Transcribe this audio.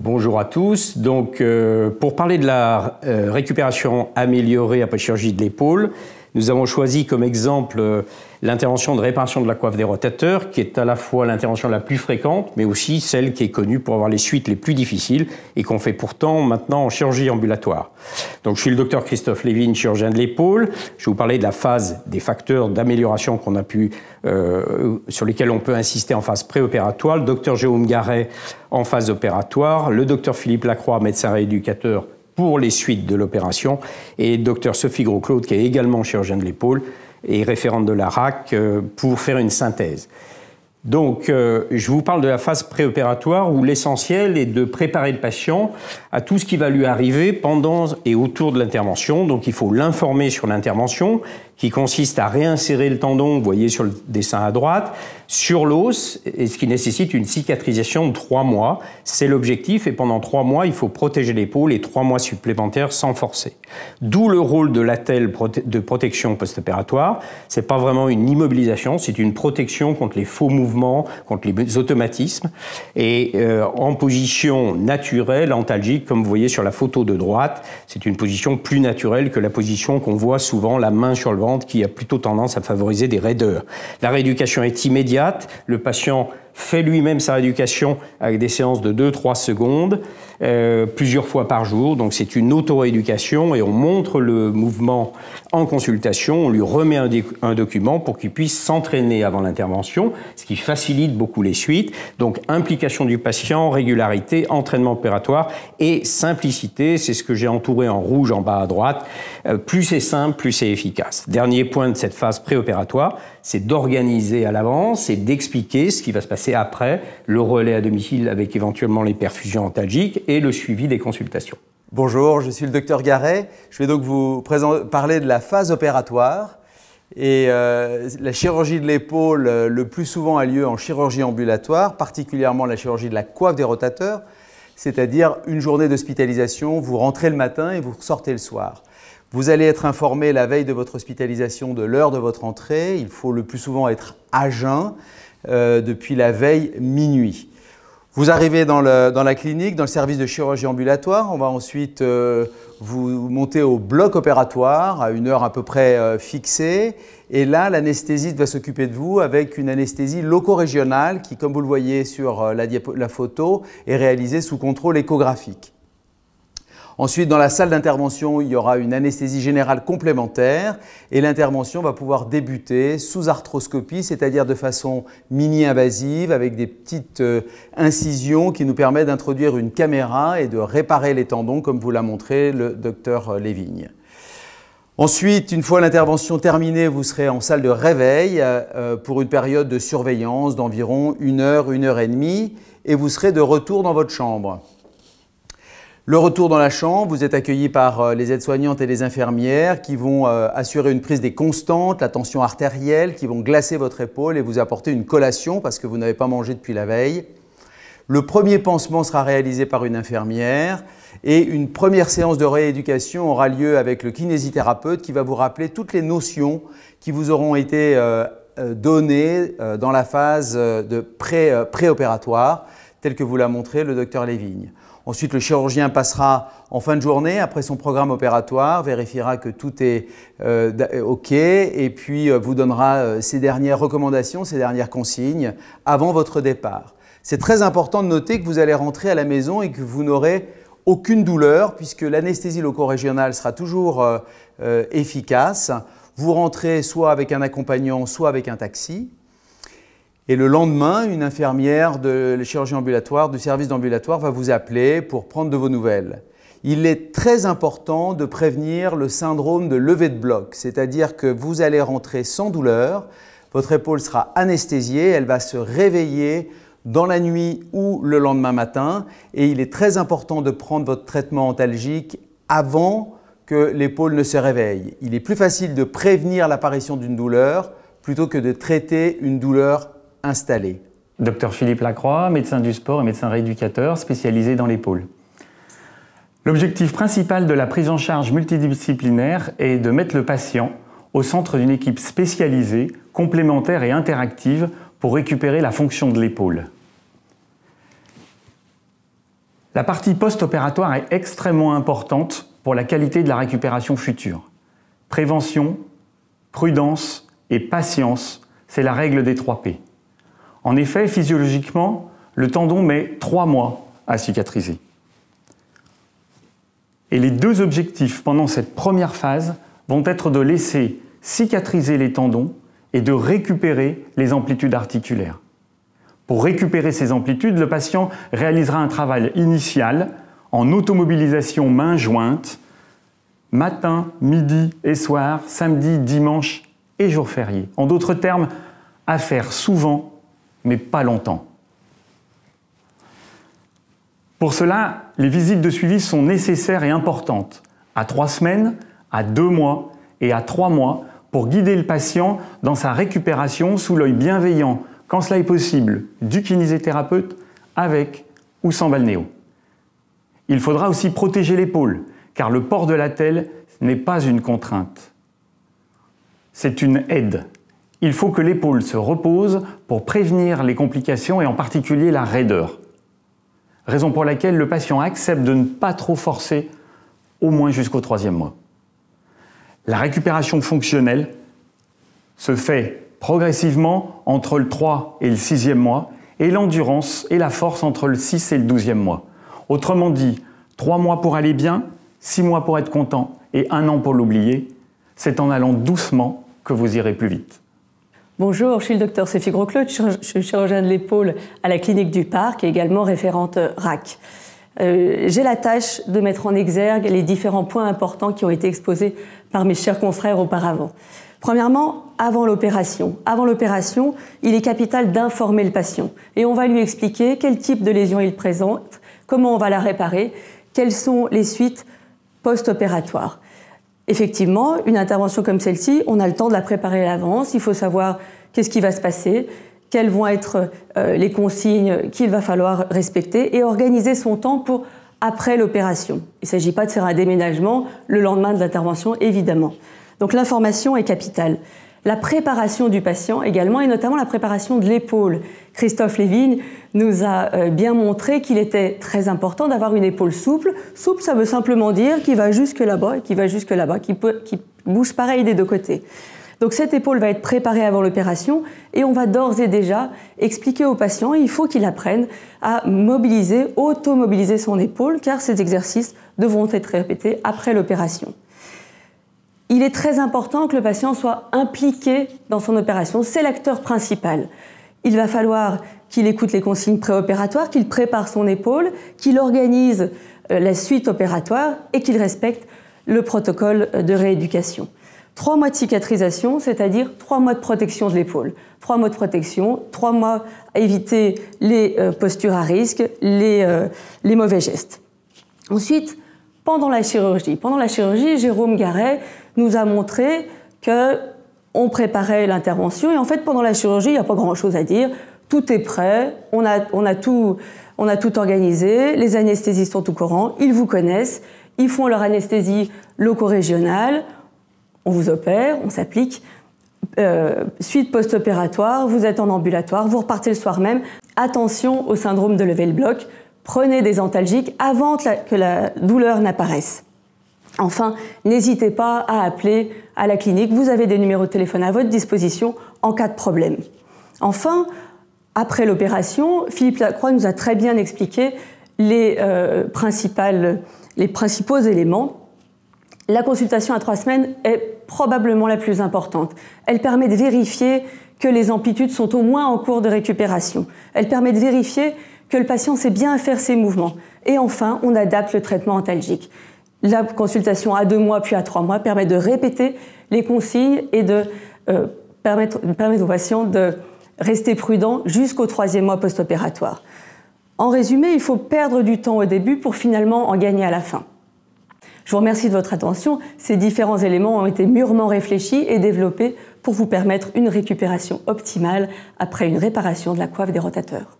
Bonjour à tous. Donc, pour parler de la récupération améliorée après chirurgie de l'épaule, nous avons choisi comme exemple l'intervention de réparation de la coiffe des rotateurs, qui est à la fois l'intervention la plus fréquente, mais aussi celle qui est connue pour avoir les suites les plus difficiles et qu'on fait pourtant maintenant en chirurgie ambulatoire. Donc, je suis le docteur Christophe Lévigne, chirurgien de l'épaule. Je vais vous parler de la phase des facteurs d'amélioration qu'on a pu, sur lesquels on peut insister en phase préopératoire. Le docteur Jérôme Garret en phase opératoire, le docteur Philippe Lacroix, médecin rééducateur, pour les suites de l'opération, et Dr Sophie Gros-Claude, qui est également chirurgien de l'épaule et référente de la RAC, pour faire une synthèse. Donc, je vous parle de la phase préopératoire où l'essentiel est de préparer le patient à tout ce qui va lui arriver pendant et autour de l'intervention. Donc, il faut l'informer sur l'intervention, qui consiste à réinsérer le tendon, vous voyez sur le dessin à droite, sur l'os, et ce qui nécessite une cicatrisation de 3 mois. C'est l'objectif, et pendant 3 mois, il faut protéger l'épaule et 3 mois supplémentaires sans forcer. D'où le rôle de l'attelle de protection post-opératoire. C'est pas vraiment une immobilisation, c'est une protection contre les faux mouvements, contre les automatismes, et en position naturelle, antalgique, comme vous voyez sur la photo de droite. C'est une position plus naturelle que la position qu'on voit souvent, la main sur le ventre, qui a plutôt tendance à favoriser des raideurs. La rééducation est immédiate. Le patient fait lui-même sa rééducation avec des séances de 2-3 secondes, plusieurs fois par jour. Donc c'est une auto-rééducation et on montre le mouvement en consultation. On lui remet un document pour qu'il puisse s'entraîner avant l'intervention, ce qui facilite beaucoup les suites. Donc implication du patient, régularité, entraînement opératoire et simplicité. C'est ce que j'ai entouré en rouge en bas à droite. Plus c'est simple, plus c'est efficace. Dernier point de cette phase préopératoire, c'est d'organiser à l'avance et d'expliquer ce qui va se passer après, le relais à domicile avec éventuellement les perfusions antalgiques et le suivi des consultations. Bonjour, je suis le docteur Garret. Je vais donc vous parler de la phase opératoire. Et la chirurgie de l'épaule, le plus souvent, a lieu en chirurgie ambulatoire, particulièrement la chirurgie de la coiffe des rotateurs, c'est-à-dire une journée d'hospitalisation, vous rentrez le matin et vous ressortez le soir. Vous allez être informé la veille de votre hospitalisation de l'heure de votre entrée. Il faut le plus souvent être à jeun depuis la veille minuit. Vous arrivez dans la clinique, dans le service de chirurgie ambulatoire. On va ensuite vous monter au bloc opératoire à une heure à peu près fixée. Et là, l'anesthésiste va s'occuper de vous avec une anesthésie loco-régionale qui, comme vous le voyez sur la photo, est réalisée sous contrôle échographique. Ensuite, dans la salle d'intervention, il y aura une anesthésie générale complémentaire et l'intervention va pouvoir débuter sous arthroscopie, c'est-à-dire de façon mini-invasive avec des petites incisions qui nous permettent d'introduire une caméra et de réparer les tendons comme vous l'a montré le docteur Lévigne. Ensuite, une fois l'intervention terminée, vous serez en salle de réveil pour une période de surveillance d'environ 1 heure, 1 heure et demie et vous serez de retour dans votre chambre. Le retour dans la chambre, vous êtes accueilli par les aides-soignantes et les infirmières qui vont assurer une prise des constantes, la tension artérielle, qui vont glacer votre épaule et vous apporter une collation parce que vous n'avez pas mangé depuis la veille. Le premier pansement sera réalisé par une infirmière et une première séance de rééducation aura lieu avec le kinésithérapeute qui va vous rappeler toutes les notions qui vous auront été données dans la phase de préopératoire, telle que vous l'a montré le docteur Lévigne. Ensuite, le chirurgien passera en fin de journée, après son programme opératoire, vérifiera que tout est OK et puis vous donnera ses dernières recommandations, ses dernières consignes avant votre départ. C'est très important de noter que vous allez rentrer à la maison et que vous n'aurez aucune douleur puisque l'anesthésie loco-régionale sera toujours efficace. Vous rentrez soit avec un accompagnant, soit avec un taxi. Et le lendemain, une infirmière de la chirurgie ambulatoire, du service d'ambulatoire, va vous appeler pour prendre de vos nouvelles. Il est très important de prévenir le syndrome de levée de bloc, c'est-à-dire que vous allez rentrer sans douleur, votre épaule sera anesthésiée, elle va se réveiller dans la nuit ou le lendemain matin et il est très important de prendre votre traitement antalgique avant que l'épaule ne se réveille. Il est plus facile de prévenir l'apparition d'une douleur plutôt que de traiter une douleur installé. Docteur Philippe Lacroix, médecin du sport et médecin rééducateur spécialisé dans l'épaule. L'objectif principal de la prise en charge multidisciplinaire est de mettre le patient au centre d'une équipe spécialisée, complémentaire et interactive pour récupérer la fonction de l'épaule. La partie post-opératoire est extrêmement importante pour la qualité de la récupération future. Prévention, prudence et patience, c'est la règle des 3 P. En effet, physiologiquement, le tendon met 3 mois à cicatriser. Et les 2 objectifs pendant cette première phase vont être de laisser cicatriser les tendons et de récupérer les amplitudes articulaires. Pour récupérer ces amplitudes, le patient réalisera un travail initial en automobilisation main jointe, matin, midi et soir, samedi, dimanche et jour férié. En d'autres termes, à faire souvent, mais pas longtemps. Pour cela, les visites de suivi sont nécessaires et importantes, à 3 semaines, à 2 mois et à 3 mois, pour guider le patient dans sa récupération sous l'œil bienveillant, quand cela est possible, du kinésithérapeute avec ou sans balnéo. Il faudra aussi protéger l'épaule, car le port de l'attelle n'est pas une contrainte. C'est une aide. Il faut que l'épaule se repose pour prévenir les complications et en particulier la raideur. Raison pour laquelle le patient accepte de ne pas trop forcer, au moins jusqu'au 3e mois. La récupération fonctionnelle se fait progressivement entre le 3 et le 6e mois et l'endurance et la force entre le 6 et le 12e mois. Autrement dit, 3 mois pour aller bien, 6 mois pour être content et 1 an pour l'oublier. C'est en allant doucement que vous irez plus vite. Bonjour, je suis le docteur Sophie Grosclaude, je suis chirurgienne de l'épaule à la clinique du Parc et également référente RAC. J'ai la tâche de mettre en exergue les différents points importants qui ont été exposés par mes chers confrères auparavant. Premièrement, avant l'opération. Avant l'opération, il est capital d'informer le patient et on va lui expliquer quel type de lésion il présente, comment on va la réparer, quelles sont les suites post-opératoires. Effectivement, une intervention comme celle-ci, on a le temps de la préparer à l'avance. Il faut savoir qu'est-ce qui va se passer, quelles vont être les consignes qu'il va falloir respecter et organiser son temps pour après l'opération. Il ne s'agit pas de faire un déménagement le lendemain de l'intervention, évidemment. Donc l'information est capitale. La préparation du patient également, et notamment la préparation de l'épaule. Christophe Lévigne nous a bien montré qu'il était très important d'avoir une épaule souple. Souple, ça veut simplement dire qu'il va jusque là-bas et qu'il va jusque là-bas, qu'il bouge pareil des 2 côtés. Donc cette épaule va être préparée avant l'opération et on va d'ores et déjà expliquer au patient, il faut qu'il apprenne à mobiliser, automobiliser son épaule, car ces exercices devront être répétés après l'opération. Il est très important que le patient soit impliqué dans son opération. C'est l'acteur principal. Il va falloir qu'il écoute les consignes préopératoires, qu'il prépare son épaule, qu'il organise la suite opératoire et qu'il respecte le protocole de rééducation. 3 mois de cicatrisation, c'est-à-dire 3 mois de protection de l'épaule. 3 mois de protection, 3 mois à éviter les postures à risque, les mauvais gestes. Ensuite, pendant la chirurgie, Jérôme Garret nous a montré qu'on préparait l'intervention et en fait, pendant la chirurgie, il n'y a pas grand-chose à dire. Tout est prêt, on a tout organisé, les anesthésistes sont au courant, ils vous connaissent, ils font leur anesthésie loco-régionale, on vous opère, on s'applique. Suite post-opératoire, vous êtes en ambulatoire, vous repartez le soir même. Attention au syndrome de Level-Block, prenez des antalgiques avant que la douleur n'apparaisse. Enfin, n'hésitez pas à appeler à la clinique, vous avez des numéros de téléphone à votre disposition en cas de problème. Enfin, après l'opération, Philippe Lacroix nous a très bien expliqué les principaux éléments. La consultation à 3 semaines est probablement la plus importante. Elle permet de vérifier que les amplitudes sont au moins en cours de récupération. Elle permet de vérifier que le patient sait bien faire ses mouvements. Et enfin, on adapte le traitement antalgique. La consultation à 2 mois puis à 3 mois permet de répéter les consignes et de permettre au patient de rester prudent jusqu'au 3e mois post-opératoire. En résumé, il faut perdre du temps au début pour finalement en gagner à la fin. Je vous remercie de votre attention. Ces différents éléments ont été mûrement réfléchis et développés pour vous permettre une récupération optimale après une réparation de la coiffe des rotateurs.